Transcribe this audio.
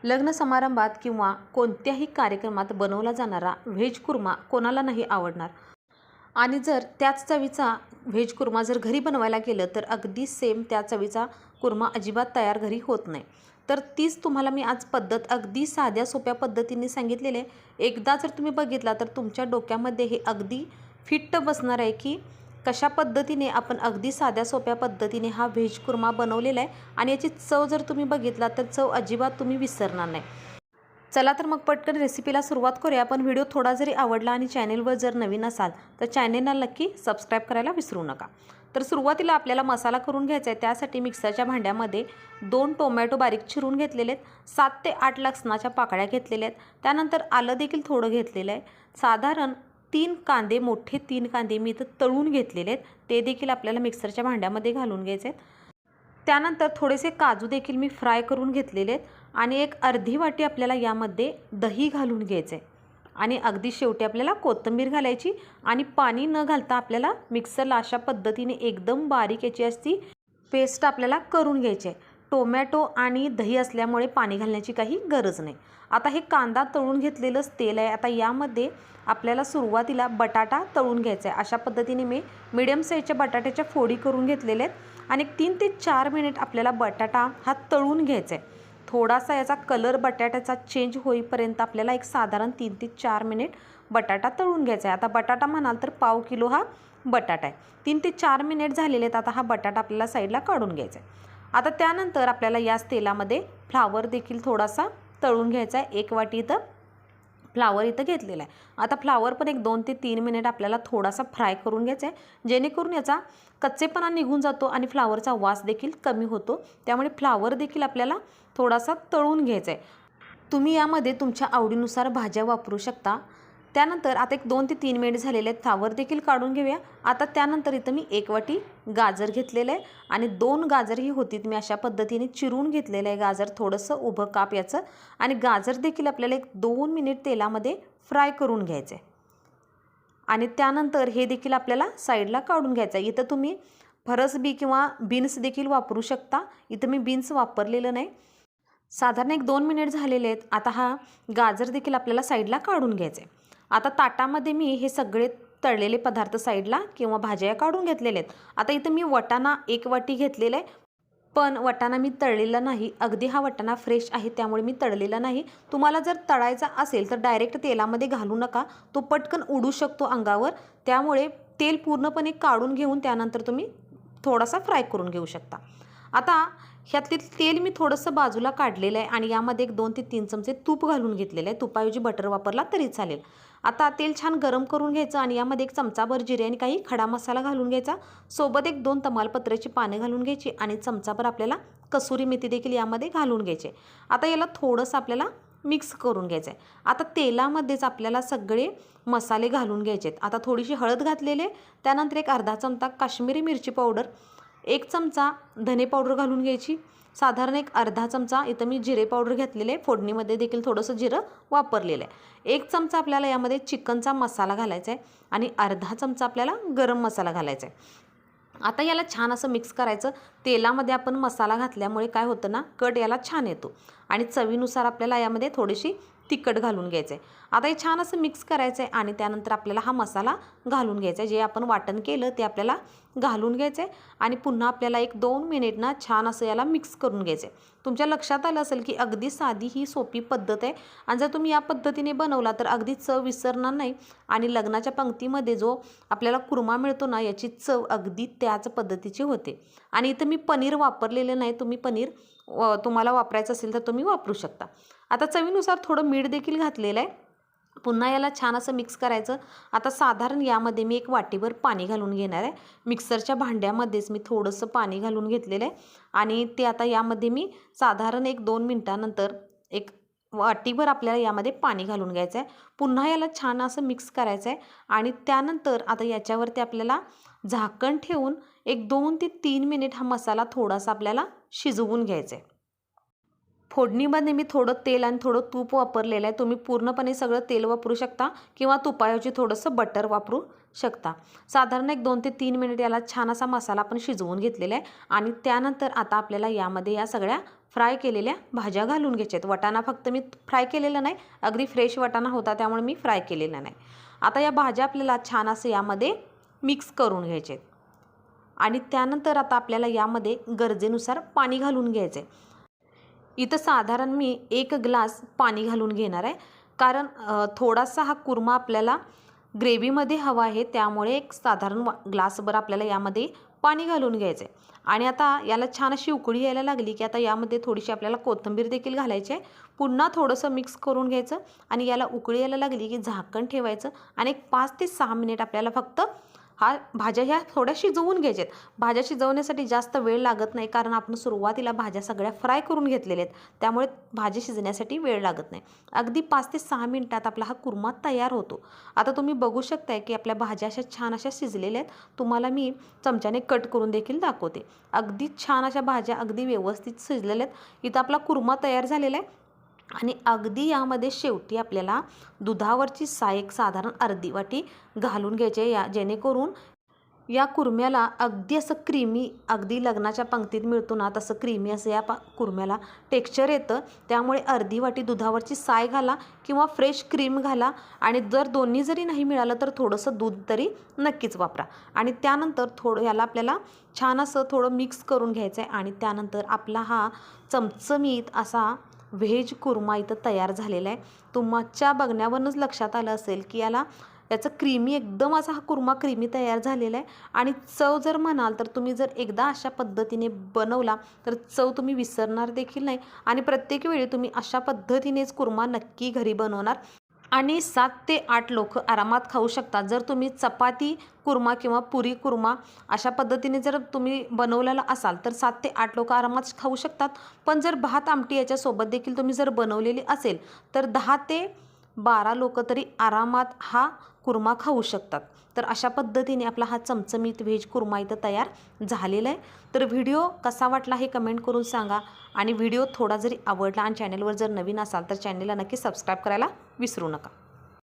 लग्न समारंभात किंवा कोणत्याही कार्यक्रमात बनवला जाणारा व्हेज कुर्मा कोणाला नाही आवडणार. आणि जर त्याच चवीचा व्हेज कुर्मा जर घरी बनवायला गेलं तर अगदी सेम त्या चवीचा कुर्मा अजिबात तयार घरी होत नाही. तर तीच तुम्हाला मी आज पद्धत अगदी साध्या सोप्या पद्धतीने सांगितलेली आहे. एकदा जर तुम्ही बघितला तर तुमच्या डोक्यामध्ये हे अगदी फिट्ट बसणार आहे की कशा पद्धतीने आपण अगदी साध्या सोप्या पद्धतीने हा व्हेज कुर्मा बनवलेला आहे आणि याची चव जर तुम्ही बघितला तर चव अजिबात तुम्ही विसरणार नाही. चला तर मग पटकन रेसिपीला सुरुवात करूया. पण व्हिडिओ थोडा जरी आवडला आणि चॅनेलवर जर नवीन असाल तर चॅनेलला नक्की सबस्क्राईब करायला विसरू नका. तर सुरुवातीला आपल्याला मसाला करून घ्यायचा आहे. त्यासाठी मिक्सरच्या भांड्यामध्ये 2 टोमॅटो बारीक चिरून घेतलेले आहेत, 7 ते 8 लसणाच्या पाकळ्या घेतलेल्या आहेत, त्यानंतर आलं देखील थोडं घेतलेलं आहे, साधारण 3 कांदे मोठे 3 कांदे मी इथं तळून घेतलेले आहेत, ते देखील आपल्याला मिक्सरच्या भांड्यामध्ये घालून घ्यायचे आहेत. त्यानंतर थोडेसे काजू देखील मी फ्राय करून घेतलेले आहेत आणि एक अर्धी वाटी आपल्याला यामध्ये दही घालून घ्यायचं आहे आणि अगदी शेवटी आपल्याला कोथिंबीर घालायची आणि पाणी न घालता आपल्याला मिक्सरला अशा पद्धतीने एकदम बारीक याची असती पेस्ट आपल्याला करून घ्यायची आहे. टोमॅटो आणि दही असल्यामुळे पाणी घालण्याची काही गरज नाही. आता हे कांदा तळून घेतलेलंच तेल आहे. आता यामध्ये आपल्याला सुरुवातीला बटाटा तळून घ्यायचा आहे. अशा पद्धतीने मी मीडियम साईजच्या बटाट्याच्या फोडी करून घेतलेल्या आहेत आणि 3 ते 4 मिनिट आपल्याला बटाटा हा तळून घ्यायचा आहे. थोडासा याचा कलर बटाट्याचा चेंज होईपर्यंत आपल्याला एक साधारण 3 ते 4 मिनिट बटाटा तळून घ्यायचा आहे. आता बटाटा म्हणाल तर पाव किलो हा बटाटा आहे. 3 ते 4 मिनिट झालेले आहेत. आता हा बटाटा आपल्याला साईडला काढून घ्यायचा आहे. आता त्यानंतर आपल्याला याच तेलामध्ये फ्लावर देखील थोडासा तळून घ्यायचा आहे. 1 वाटी इथं फ्लावर इथं घेतलेला आहे. आता फ्लावर पण एक 2 ते 3 मिनिट आपल्याला थोडासा फ्राय करून घ्यायचा आहे, जेणेकरून याचा कच्चेपणा निघून जातो आणि फ्लावरचा वास देखील कमी होतो. त्यामुळे फ्लावर देखील आपल्याला थोडासा तळून घ्यायचा आहे. तुम्ही यामध्ये तुमच्या आवडीनुसार भाज्या वापरू शकता. त्यानंतर आता एक 2 ते 3 मिनिट झालेले आहेत, फ्लावर देखील काढून घेऊया. आता त्यानंतर इथं मी 1 वाटी गाजर घेतलेलं आहे आणि 2 गाजर ही होती मी अशा पद्धतीने चिरून घेतलेलं आहे. गाजर थोडंसं उभं काप याचं आणि गाजर देखील आपल्याला एक 2 मिनिट तेलामध्ये फ्राय करून घ्यायचं आहे आणि त्यानंतर हे देखील आपल्याला साईडला काढून घ्यायचं आहे. इथं तुम्ही फरसबी किंवा बीन्स देखील वापरू शकता. इथं मी बीन्स वापरलेलं नाही. साधारण एक 2 मिनिट झालेले आहेत. आता हा गाजर देखील आपल्याला साईडला काढून घ्यायचा आहे. आता ताटामध्ये मी हे सगळे तळलेले पदार्थ साईडला किंवा भाज्या काढून घेतलेले आहेत. आता इथं मी वाटाणा 1 वाटी घेतलेला आहे, पण वाटाणा मी तळलेला नाही. अगदी हा वाटाणा फ्रेश आहे त्यामुळे मी तळलेला नाही. तुम्हाला जर तळायचा असेल तर डायरेक्ट तेलामध्ये घालू नका, तो पटकन उडू शकतो अंगावर. त्यामुळे तेल पूर्णपणे काढून घेऊन त्यानंतर तुम्ही थोडासा फ्राय करून घेऊ शकता. आता ह्यातले तेल मी थोडंसं बाजूला काढलेलं आहे आणि यामध्ये एक 2 ते 3 चमचे तूप घालून घेतलेलं आहे. तुपाऐवजी बटर वापरला तरी चालेल. आता तेल छान गरम करून घ्यायचं आणि यामध्ये 1 चमचाभर जिरे आणि काही खडा मसाला घालून घ्यायचा. सोबत एक 2 तमालपत्र्याची पानं घालून घ्यायची आणि चमचाभर आपल्याला कसुरी मेथी देखील यामध्ये घालून घ्यायचे. आता याला थोडंसं आपल्याला मिक्स करून घ्यायचं आहे. आता तेलामध्येच आपल्याला सगळे मसाले घालून घ्यायचे आहेत. आता थोडीशी हळद घातलेली आहे, त्यानंतर एक अर्धा चमचा काश्मीरी मिरची पावडर, 1 चमचा धने पावडर घालून घ्यायची, साधारण एक अर्धा चमचा इथं मी जिरे पावडर घेतलेले आहे. फोडणीमध्ये देखील थोडंसं जिरं वापरलेलं आहे. 1 चमचा आपल्याला यामध्ये चिकनचा मसाला घालायचा आहे आणि अर्धा चमचा आपल्याला गरम मसाला घालायचा आहे. आता याला छान असं मिक्स करायचं. तेलामध्ये आपण मसाला घातल्यामुळे काय होतं ना, कट याला छान येतो आणि चवीनुसार आपल्याला यामध्ये थोडीशी तिखट घालून घ्यायचं आहे. आता हे छान असं मिक्स करायचं आहे आणि त्यानंतर आपल्याला हा मसाला घालून घ्यायचा आहे. जे आपण वाटण केलं ते आपल्याला घालून घ्यायचं आहे आणि पुन्हा आपल्याला एक 2 मिनिट ना छान असं याला मिक्स करून घ्यायचं आहे. तुमच्या लक्षात आलं असेल की अगदी साधी ही सोपी पद्धत आहे आणि जर तुम्ही या पद्धतीने बनवला तर अगदी चव विसरणार नाही आणि लग्नाच्या पंक्तीमध्ये जो आपल्याला कुर्मा मिळतो ना, याची चव अगदी त्याच पद्धतीची होते. आणि इथं मी पनीर वापरलेलं नाही. तुम्ही पनीर तुम्हाला वापरायचं असेल तर तुम्ही वापरू शकता. आता चवीनुसार थोडं मीठ देखील घातलेलं आहे. पुन्हा याला छान असं मिक्स करायचं. आता साधारण यामध्ये मी 1 वाटीभर पाणी घालून घेणार आहे. मिक्सरच्या भांड्यामध्येच मी थोडंसं पाणी घालून घेतलेलं आहे आणि ते आता यामध्ये मी साधारण एक 2 मिनिटानंतर 1 वाटीभर आपल्याला यामध्ये पाणी घालून घ्यायचं आहे. पुन्हा याला छान असं मिक्स करायचं आहे आणि त्यानंतर आता याच्यावरती आपल्याला झाकण ठेवून एक 2 ते 3 मिनिट हा मसाला थोडासा आपल्याला शिजवून घ्यायचा आहे. फोडणीमध्ये मी थोडं तेल आणि थोडं तूप वापरलेलं आहे. तुम्ही पूर्णपणे सगळं तेल वापरू शकता किंवा तुपाऐवजी थोडंसं बटर वापरू शकता. साधारण एक 2 ते 3 मिनिट याला छान असा मसाला आपण शिजवून घेतलेला आहे आणि त्यानंतर आता आपल्याला यामध्ये या सगळ्या फ्राय केलेल्या भाज्या घालून घ्यायच्या आहेत. वाटाणा फक्त मी फ्राय केलेला नाही, अगदी फ्रेश वाटाणा होता त्यामुळे मी फ्राय केलेला नाही. आता या भाज्या आपल्याला छान असं यामध्ये मिक्स करून घ्यायचे आहेत आणि त्यानंतर आता आपल्याला यामध्ये गरजेनुसार पाणी घालून घ्यायचं आहे. इथं साधारण मी 1 ग्लास पाणी घालून घेणार आहे, कारण थोडासा हा कुर्मा आपल्याला ग्रेव्हीमध्ये हवा आहे, त्यामुळे एक साधारण ग्लासभर आपल्याला यामध्ये पाणी घालून घ्यायचं आहे. आणि आता याला छान अशी उकळी यायला लागली की आता यामध्ये थोडीशी आपल्याला कोथिंबीर देखील घालायची आहे. पुन्हा थोडंसं मिक्स करून घ्यायचं आणि याला उकळी यायला लागली की झाकण ठेवायचं आणि एक 5 ते 6 मिनिट आपल्याला फक्त भाज्या ह्या थोड्या शिजवून घ्यायच्या आहेत. भाज्या शिजवण्यासाठी जास्त वेळ लागत नाही, कारण आपण सुरुवातीला भाज्या सगळ्या फ्राय करून घेतलेल्या आहेत, त्यामुळे भाजी शिजण्यासाठी वेळ लागत नाही. अगदी 5 ते 6 मिनिटात आपला हा कुर्मा तयार होतो. आता तुम्ही बघू शकताय की आपल्या भाज्या अशा छान अशा शिजलेल्या आहेत. तुम्हाला मी चमच्याने कट करून देखील दाखवते. अगदी छान अशा भाज्या अगदी व्यवस्थित शिजलेल्या आहेत. इथं आपला कुर्मा तयार झालेला आहे आणि अगदी यामध्ये शेवटी आपल्याला दुधावरची साय एक साधारण अर्धी वाटी घालून घ्यायचे, जेणेकरून या कुर्म्याला अगदी असं क्रीमी, अगदी लग्नाच्या पंक्तीत मिळतो ना तसं क्रीमी असं या कुर्म्याला टेक्स्चर येतं. त्यामुळे अर्धी वाटी दुधावरची साय घाला किंवा फ्रेश क्रीम घाला आणि जर दोन्ही जरी नाही मिळालं तर थोडंसं दूध तरी नक्कीच वापरा. आणि त्यानंतर थोडं याला आपल्याला छान असं थोडं मिक्स करून घ्यायचं आहे आणि त्यानंतर आपला हा चमचमीत असा व्हेज कुर्मा इथं तयार झालेला आहे. तुमच्या बघण्यावरूनच लक्षात आलं असेल की याचं क्रीमी एकदम असा हा कुर्मा क्रीमी तयार झालेला आहे. आणि चव जर म्हणाल तर तुम्ही जर एकदा अशा पद्धतीने बनवला तर चव तुम्ही विसरणार देखील नाही आणि प्रत्येक वेळी तुम्ही अशा पद्धतीनेच कुर्मा नक्की घरी बनवणार आणि 7 ते 8 लोक आरामात खाऊ शकतात. जर तुम्ही चपाती कुर्मा किंवा पुरी कुर्मा अशा पद्धतीने जर तुम्ही बनवलेला असाल तर 7 ते 8 लोक आरामात खाऊ शकतात. पण जर भात आमटी याच्यासोबत देखील तुम्ही जर बनवलेली असेल तर 10 ते 12 लोक तरी आरामात हा कुर्मा खाऊ शकतात. तर अशा पद्धतीने आपला हा चमचमीत व्हेज कुर्मा इथं तयार झालेला आहे. तर व्हिडिओ कसा वाटला हे कमेंट करून सांगा आणि व्हिडिओ थोडा जरी आवडला आणि चॅनलवर जर नवीन असाल तर चॅनलला नक्की सबस्क्राईब करायला विसरू नका.